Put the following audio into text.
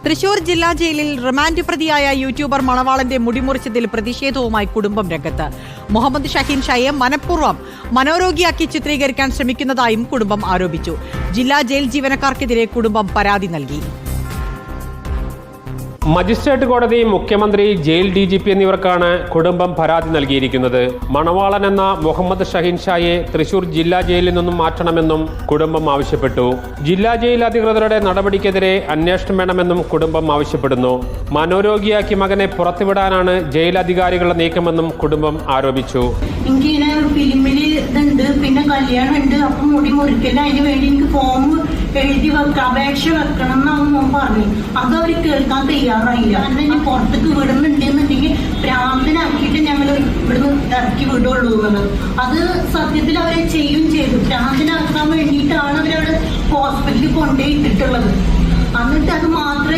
തൃശൂർ ജില്ലാ ജയിലിൽ റിമാൻഡ് പ്രതിയായ യൂട്യൂബർ മണവാളന്റെ മുടിമുറിച്ചതിൽ പ്രതിഷേധവുമായി കുടുംബം രംഗത്ത്. മുഹമ്മദ് ഷഹീൻ ഷായെ മനഃപൂർവ്വം മനോരോഗിയാക്കി ചിത്രീകരിക്കാൻ ശ്രമിക്കുന്നതായും കുടുംബം ആരോപിച്ചു. ജില്ലാ ജയിൽ ജീവനക്കാർക്കെതിരെ കുടുംബം പരാതി നൽകി. മജിസ്ട്രേറ്റ് കോടതി, മുഖ്യമന്ത്രി, ജയിൽ DGP എന്നിവർക്കാണ് കുടുംബം പരാതി നൽകിയിരിക്കുന്നത്. മണവാളൻ എന്ന മുഹമ്മദ് ഷഹീൻ ഷായെ തൃശൂർ ജില്ലാ ജയിലിൽ നിന്നും മാറ്റണമെന്നും കുടുംബം ആവശ്യപ്പെട്ടു. ജില്ലാ ജയിൽ അധികൃതരുടെ നടപടിക്കെതിരെ അന്വേഷണം വേണമെന്നും കുടുംബം ആവശ്യപ്പെടുന്നു. മനോരോഗിയാക്കി മകനെ പുറത്തുവിടാനാണ് ജയിൽ അധികാരികളുടെ നീക്കമെന്നും കുടുംബം ആരോപിച്ചു. പിന്നെ കല്യാണം ഉണ്ട്, അപ്പം മുടി മുറിക്കല്ല, അതിന് വേണ്ടി എനിക്ക് ഫോം എഴുതി വെക്കാം, അപേക്ഷ വെക്കണം എന്നാണ് പറഞ്ഞു. അത് അവർ കേൾക്കാൻ തയ്യാറായില്ല. കാരണം പുറത്തേക്ക് വിടുന്നുണ്ടെന്നുണ്ടെങ്കിൽ ഭ്രാന്തനാക്കിയിട്ട് ഞങ്ങൾ ഇവിടുന്ന് ഇറക്കി വിടുള്ളൂ എന്നുള്ളത്. അത് സത്യത്തിൽ അവരെ ചെയ്യും ചെയ്തു. ഭ്രാന്തനാക്കാൻ വേണ്ടിയിട്ടാണ് അവരവിടെ ഹോസ്പിറ്റലിൽ കൊണ്ടുപോയി ഇട്ടിട്ടുള്ളത്. എന്നിട്ട് അത് മാത്രമേ